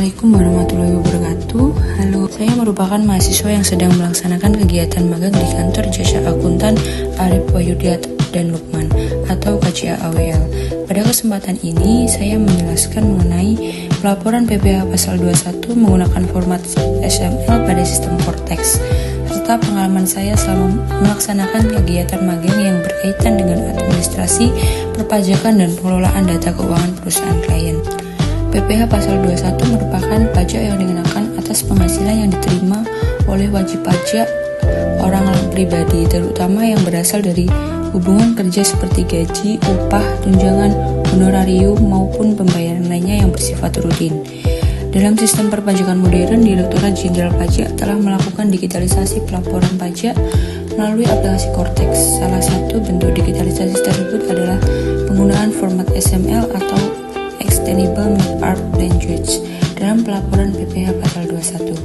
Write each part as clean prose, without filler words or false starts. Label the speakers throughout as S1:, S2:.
S1: Assalamualaikum warahmatullahi wabarakatuh. Halo, saya merupakan mahasiswa yang sedang melaksanakan kegiatan magang di kantor jasa akuntan Arif Wahyudiat dan Lukman atau KJA AWL. Pada kesempatan ini, saya menjelaskan mengenai pelaporan PPh pasal 21 menggunakan format XML pada sistem Cortex, serta pengalaman saya selama melaksanakan kegiatan magang yang berkaitan dengan administrasi, perpajakan, dan pengelolaan data keuangan perusahaan klien. PPh pasal 21 merupakan pajak yang dikenakan atas penghasilan yang diterima oleh wajib pajak orang pribadi, terutama yang berasal dari hubungan kerja seperti gaji, upah, tunjangan, honorarium, maupun pembayaran lainnya yang bersifat rutin. Dalam sistem perpajakan modern, Direktorat Jenderal Pajak telah melakukan digitalisasi pelaporan pajak melalui aplikasi Cortex. Salah satu bentuk digitalisasi tersebut adalah penggunaan format XML atau Extendable Art Language dalam pelaporan PPh pasal 21.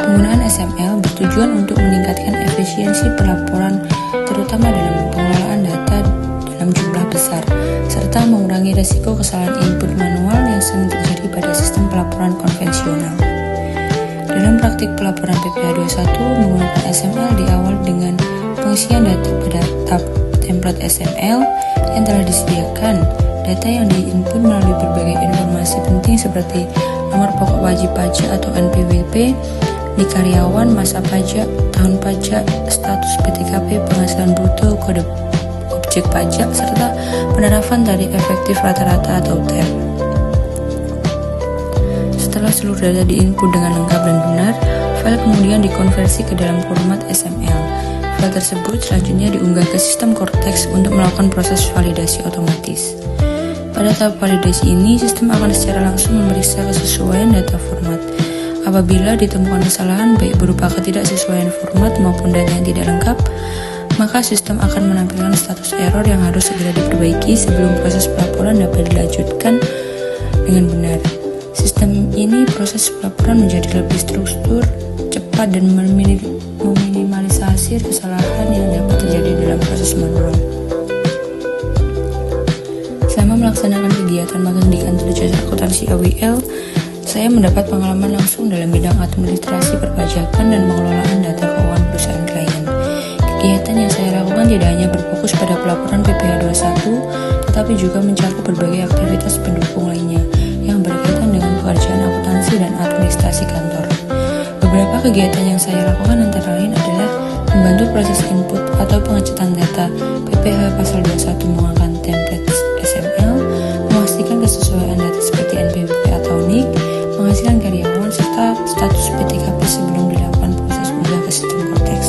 S1: Penggunaan XML bertujuan untuk meningkatkan efisiensi pelaporan, terutama dalam pengelolaan data dalam jumlah besar, serta mengurangi risiko kesalahan input manual yang sering terjadi pada sistem pelaporan konvensional. Dalam praktik pelaporan PPh 21, menggunakan XML diawali dengan pengisian data pada tab template XML yang telah disediakan. Data yang diinput melalui berbagai informasi penting seperti nomor pokok wajib pajak atau NPWP, nik karyawan, masa pajak, tahun pajak, status PTKP, penghasilan bruto, kode objek pajak, serta penerapan tarif efektif rata-rata atau TER. Setelah seluruh data diinput dengan lengkap dan benar, file kemudian dikonversi ke dalam format XML. File tersebut selanjutnya diunggah ke sistem Cortex untuk melakukan proses validasi otomatis. Pada tahap validasi ini, sistem akan secara langsung memeriksa kesesuaian data format. Apabila ditemukan kesalahan baik berupa ketidaksesuaian format maupun data yang tidak lengkap, maka sistem akan menampilkan status error yang harus segera diperbaiki sebelum proses pelaporan dapat dilanjutkan dengan benar. Sistem ini proses pelaporan menjadi lebih struktur, cepat, dan meminimalisasi kesalahan yang dapat terjadi dalam proses manual. Selama melaksanakan kegiatan magang di kantor jasa akuntansi AWL, saya mendapat pengalaman langsung dalam bidang administrasi perpajakan dan pengelolaan data keuangan perusahaan klien. Kegiatan yang saya lakukan tidak hanya berfokus pada pelaporan PPh 21, tetapi juga mencakup berbagai aktivitas pendukung lainnya yang berkaitan dengan pekerjaan akuntansi dan administrasi kantor. Beberapa kegiatan yang saya lakukan antara lain adalah membantu proses input atau pengecetan data PPh pasal 21 menggunakan template XML, memastikan kesesuaian data seperti NPWP atau nik, penghasilan karyawan, serta status PTKP sebelum dilakukan proses unggah ke sistem Cortex.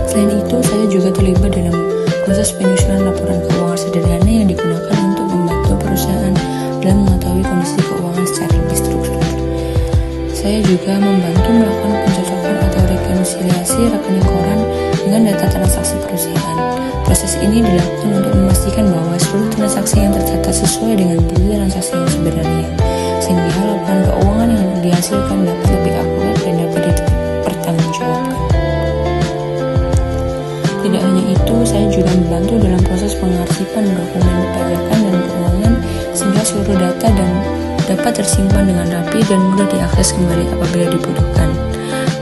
S1: Selain itu, saya juga terlibat dalam proses penyusunan laporan keuangan sederhana yang digunakan untuk membantu perusahaan dalam mengetahui kondisi keuangan secara lebih struktur. Saya juga membantu melakukan pencocokan atau rekonsiliasi rekening koran dengan data transaksi perusahaan. Proses ini dilakukan untuk memastikan bahwa seluruh transaksi yang tercatat sesuai dengan bukti transaksi yang sebenarnya, sehingga laporan keuangan yang dihasilkan dapat lebih akurat dan dapat dipertanggungjawabkan. Tidak hanya itu, saya juga membantu dalam proses pengarsipan dokumen pajakan dan keuangan sehingga seluruh data dapat tersimpan dengan rapi dan mudah diakses kembali apabila dibutuhkan.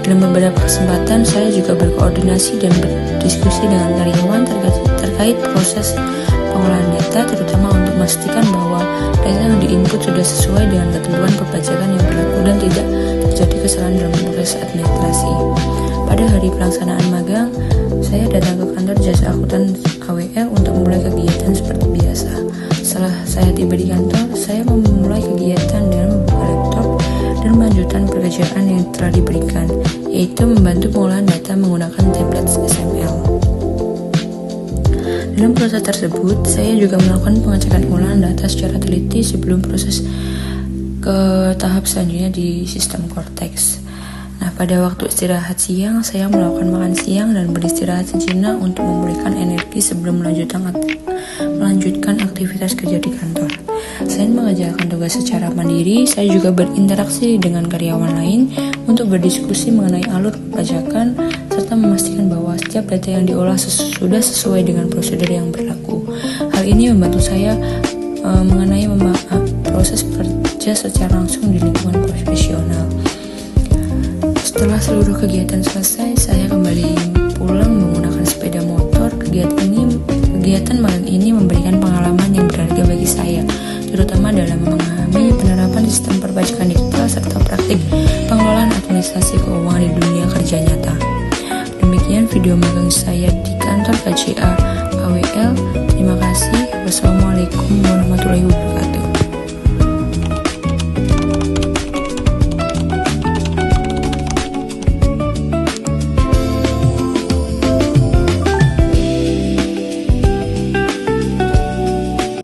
S1: Dalam beberapa kesempatan, saya juga berkoordinasi dan berdiskusi dengan karyawan terkait proses pengolahan data, terutama untuk memastikan bahwa data yang diinput sudah sesuai dengan ketentuan perpajakan yang berlaku dan tidak terjadi kesalahan dalam proses administrasi. Pada hari pelaksanaan magang, saya datang ke kantor jasa akuntan AWL untuk memulai kegiatan seperti biasa. Setelah saya tiba di kantor, saya memulai kegiatan dengan membuka laptop dan melanjutkan pekerjaan yang telah diberikan, yaitu membantu pengolahan data menggunakan template XML. Dalam proses tersebut, saya juga melakukan pengecekan ulang data secara teliti sebelum proses ke tahap selanjutnya di sistem Cortex. Nah, pada waktu istirahat siang, saya melakukan makan siang dan beristirahat sejenak untuk memulihkan energi sebelum melanjutkan aktivitas kerja di kantor. Selain mengerjakan tugas secara mandiri, saya juga berinteraksi dengan karyawan lain untuk berdiskusi mengenai alur perpajakan serta memastikan bahwa setiap data yang diolah sudah sesuai dengan prosedur yang berlaku. Hal ini membantu saya mengenai proses kerja secara langsung di lingkungan profesional. Setelah seluruh kegiatan selesai, saya kembali pulang menggunakan sepeda motor. Kegiatan magang ini memberikan pengalaman yang berharga bagi saya, terutama dalam memahami penerapan sistem perpajakan digital serta praktik pengelolaan administrasi keuangan di dunia kerja nyata. Demikian video magang saya di kantor KCA AWL. Terima kasih. Wassalamualaikum warahmatullahi wabarakatuh.